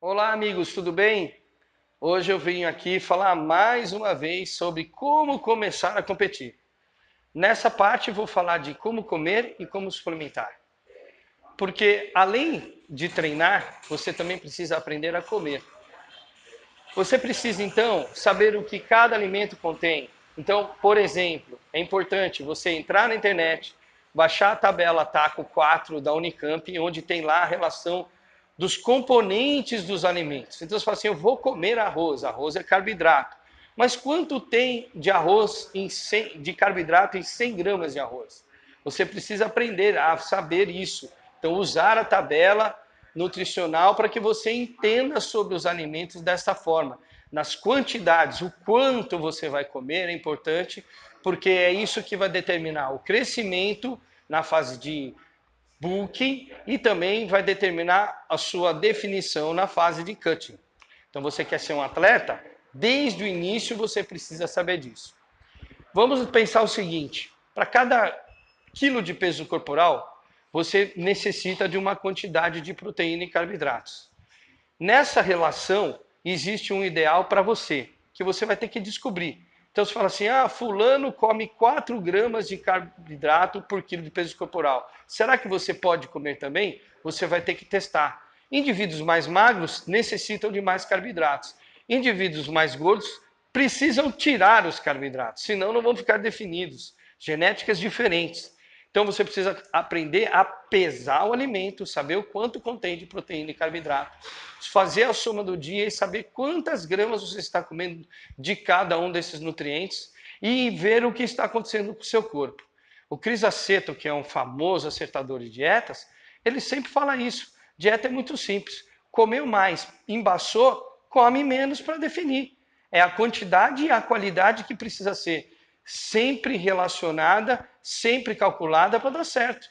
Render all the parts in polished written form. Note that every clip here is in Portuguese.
Olá, amigos, tudo bem? Hoje eu vim aqui falar mais uma vez sobre como começar a competir. Nessa parte, vou falar de como comer e como suplementar. Porque além de treinar, você também precisa aprender a comer. Você precisa então saber o que cada alimento contém. Então, por exemplo, é importante você entrar na internet, baixar a tabela TACO 4 da Unicamp, onde tem lá a relação dos componentes dos alimentos. Então você fala assim, eu vou comer arroz, arroz é carboidrato. Mas quanto tem de arroz de carboidrato em 100 gramas de arroz? Você precisa aprender a saber isso. Então usar a tabela nutricional para que você entenda sobre os alimentos dessa forma. Nas quantidades, o quanto você vai comer é importante, porque é isso que vai determinar o crescimento na fase de bulking e também vai determinar a sua definição na fase de cutting. Então você quer ser um atleta? Desde o início você precisa saber disso. Vamos pensar o seguinte, para cada quilo de peso corporal, você necessita de uma quantidade de proteína e carboidratos. Nessa relação, existe um ideal para você, que você vai ter que descobrir. Então você fala assim, fulano come 4 gramas de carboidrato por quilo de peso corporal. Será que você pode comer também? Você vai ter que testar. Indivíduos mais magros necessitam de mais carboidratos. Indivíduos mais gordos precisam tirar os carboidratos, senão não vão ficar definidos. Genéticas diferentes. Então você precisa aprender a pesar o alimento, saber o quanto contém de proteína e carboidrato, fazer a soma do dia e saber quantas gramas você está comendo de cada um desses nutrientes e ver o que está acontecendo com o seu corpo. O Cris Aceto, que é um famoso acertador de dietas, ele sempre fala isso. Dieta é muito simples. Comeu mais, embaçou, come menos para definir. É a quantidade e a qualidade que precisa ser sempre relacionada, sempre calculada para dar certo.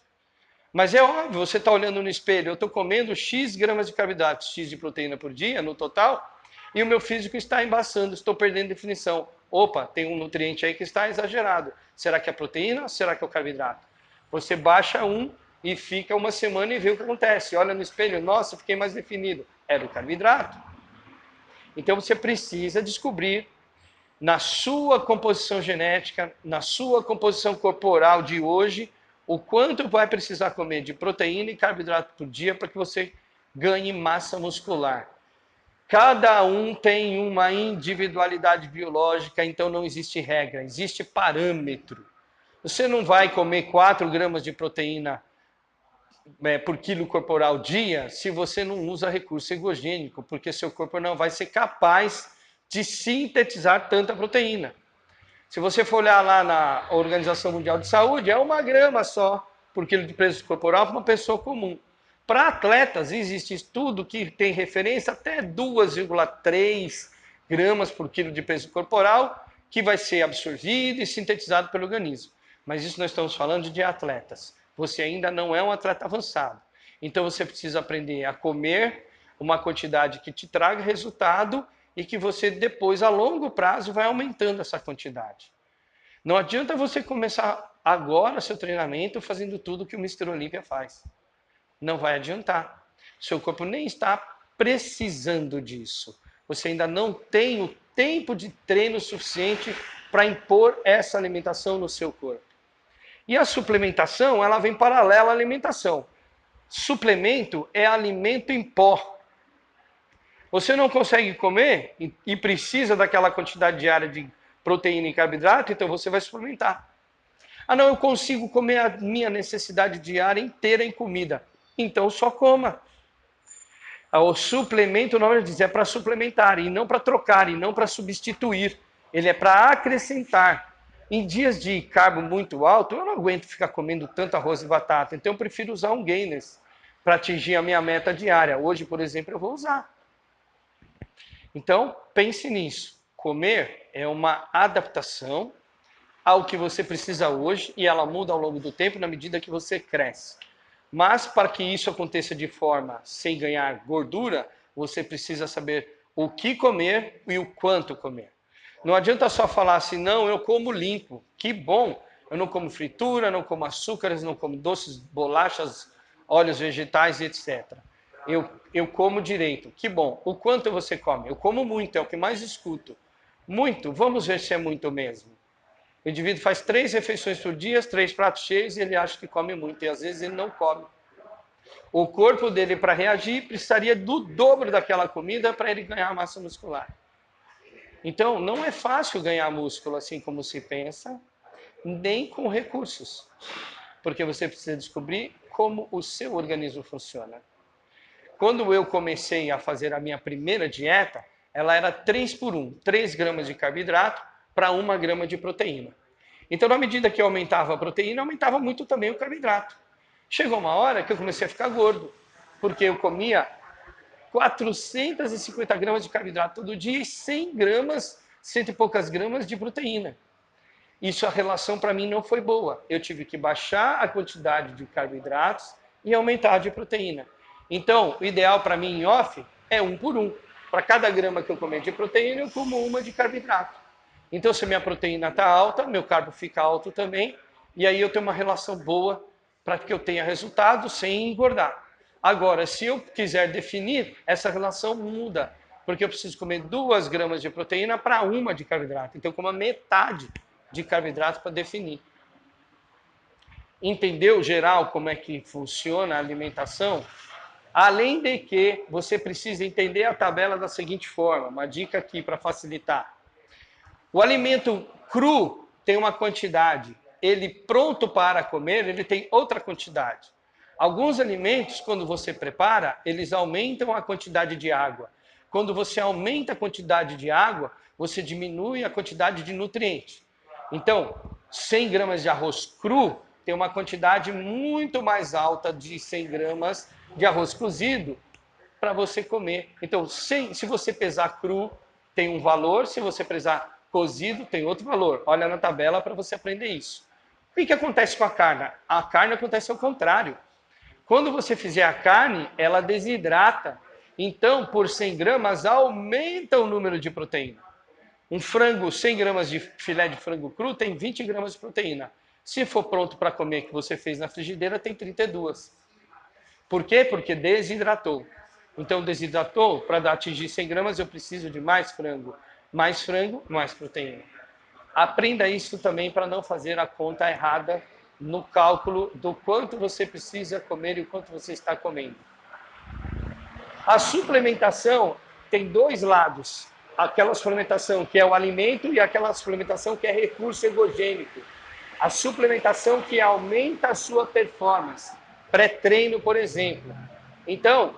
Mas é óbvio, você está olhando no espelho, eu estou comendo X gramas de carboidratos, X de proteína por dia, no total, e o meu físico está embaçando, estou perdendo definição. Opa, tem um nutriente aí que está exagerado. Será que é proteína ou será que é o carboidrato? Você baixa um e fica uma semana e vê o que acontece. Olha no espelho, nossa, fiquei mais definido. Era o carboidrato. Então você precisa descobrir na sua composição genética, na sua composição corporal de hoje, o quanto vai precisar comer de proteína e carboidrato por dia para que você ganhe massa muscular. Cada um tem uma individualidade biológica, então não existe regra, existe parâmetro. Você não vai comer 4 gramas de proteína por quilo corporal dia se você não usa recurso ergogênico, porque seu corpo não vai ser capaz de sintetizar tanta proteína. Se você for olhar lá na Organização Mundial de Saúde, é 1 grama só por quilo de peso corporal para uma pessoa comum. Para atletas, existe estudo que tem referência até 2,3 gramas por quilo de peso corporal, que vai ser absorvido e sintetizado pelo organismo. Mas isso nós estamos falando de atletas. Você ainda não é um atleta avançado. Então você precisa aprender a comer uma quantidade que te traga resultado e que você depois, a longo prazo, vai aumentando essa quantidade. Não adianta você começar agora seu treinamento fazendo tudo que o Mr. Olímpia faz. Não vai adiantar. Seu corpo nem está precisando disso. Você ainda não tem o tempo de treino suficiente para impor essa alimentação no seu corpo. E a suplementação, ela vem paralela à alimentação. Suplemento é alimento em pó. Você não consegue comer e precisa daquela quantidade diária de proteína e carboidrato, então você vai suplementar. Não, eu consigo comer a minha necessidade diária inteira em comida. Então só coma. O suplemento, o nome diz, é para suplementar, e não para trocar, e não para substituir. Ele é para acrescentar. Em dias de carbo muito alto, eu não aguento ficar comendo tanto arroz e batata, então eu prefiro usar um gainers para atingir a minha meta diária. Hoje, por exemplo, eu vou usar. Então, pense nisso. Comer é uma adaptação ao que você precisa hoje e ela muda ao longo do tempo na medida que você cresce. Mas para que isso aconteça de forma sem ganhar gordura, você precisa saber o que comer e o quanto comer. Não adianta só falar assim, não, eu como limpo. Que bom, eu não como fritura, não como açúcares, não como doces, bolachas, óleos vegetais, etc. eu como direito. Que bom. O quanto você come? Eu como muito, é o que mais escuto. Muito? Vamos ver se é muito mesmo. O indivíduo faz 3 refeições por dia, 3 pratos cheios, e ele acha que come muito, e às vezes ele não come. O corpo dele, para reagir, precisaria do dobro daquela comida para ele ganhar massa muscular. Então, não é fácil ganhar músculo assim como se pensa, nem com recursos, porque você precisa descobrir como o seu organismo funciona. Quando eu comecei a fazer a minha primeira dieta, ela era 3 por 1, 3 gramas de carboidrato para 1 grama de proteína. Então, na medida que eu aumentava a proteína, aumentava muito também o carboidrato. Chegou uma hora que eu comecei a ficar gordo, porque eu comia 450 gramas de carboidrato todo dia e 100 gramas, 100 e poucas gramas de proteína. Isso, a relação para mim não foi boa. Eu tive que baixar a quantidade de carboidratos e aumentar a de proteína. Então, o ideal para mim em off é 1 por 1. Para cada grama que eu comer de proteína, eu como 1 de carboidrato. Então, se a minha proteína está alta, meu carbo fica alto também, e aí eu tenho uma relação boa para que eu tenha resultado sem engordar. Agora, se eu quiser definir, essa relação muda, porque eu preciso comer 2 gramas de proteína para 1 de carboidrato. Então, eu como a metade de carboidrato para definir. Entendeu, geral, como é que funciona a alimentação? Além de que você precisa entender a tabela da seguinte forma, uma dica aqui para facilitar. O alimento cru tem uma quantidade, ele pronto para comer, ele tem outra quantidade. Alguns alimentos, quando você prepara, eles aumentam a quantidade de água. Quando você aumenta a quantidade de água, você diminui a quantidade de nutrientes. Então, 100 gramas de arroz cru tem uma quantidade muito mais alta de 100 gramas de arroz cozido para você comer. Então, se você pesar cru, tem um valor, se você pesar cozido, tem outro valor. Olha na tabela para você aprender isso. O que acontece com a carne? A carne acontece ao contrário. Quando você fizer a carne, ela desidrata. Então, por 100 gramas, aumenta o número de proteína. Um frango, 100 gramas de filé de frango cru, tem 20 gramas de proteína. Se for pronto para comer, que você fez na frigideira, tem 32. Por quê? Porque desidratou. Então, desidratou, para atingir 100 gramas, eu preciso de mais frango. Mais frango, mais proteína. Aprenda isso também para não fazer a conta errada no cálculo do quanto você precisa comer e o quanto você está comendo. A suplementação tem 2 lados. Aquela suplementação que é o alimento e aquela suplementação que é recurso ergogênico. A suplementação que aumenta a sua performance. Pré-treino, por exemplo. Então,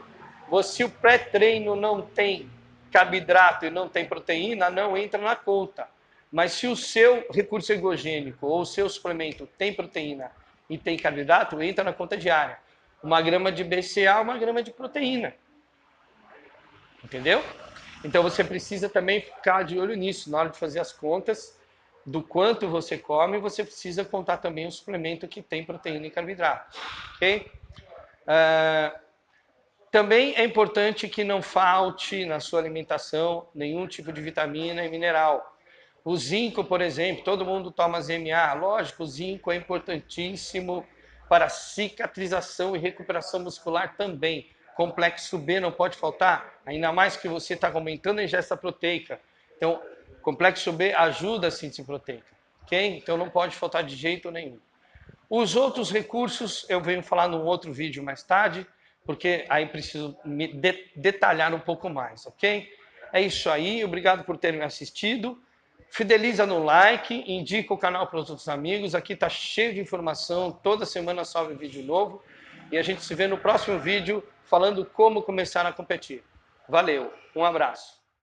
se o pré-treino não tem carboidrato e não tem proteína, não entra na conta. Mas se o seu recurso ergogênico ou o seu suplemento tem proteína e tem carboidrato, entra na conta diária. 1 grama de BCA, 1 grama de proteína. Entendeu? Então você precisa também ficar de olho nisso. Na hora de fazer as contas do quanto você come, você precisa contar também o suplemento que tem proteína e carboidrato. Ok? Também é importante que não falte na sua alimentação nenhum tipo de vitamina e mineral. O zinco, por exemplo, todo mundo toma ZMA. Lógico, o zinco é importantíssimo para cicatrização e recuperação muscular também. Complexo B não pode faltar, ainda mais que você está aumentando a ingesta proteica. Então, complexo B ajuda a síntese proteica, ok? Então não pode faltar de jeito nenhum. Os outros recursos eu venho falar num outro vídeo mais tarde, porque aí preciso me detalhar um pouco mais, ok? É isso aí, obrigado por terem assistido. Fideliza no like, indica o canal para os outros amigos. Aqui está cheio de informação, toda semana sobe vídeo novo. E a gente se vê no próximo vídeo falando como começar a competir. Valeu, um abraço.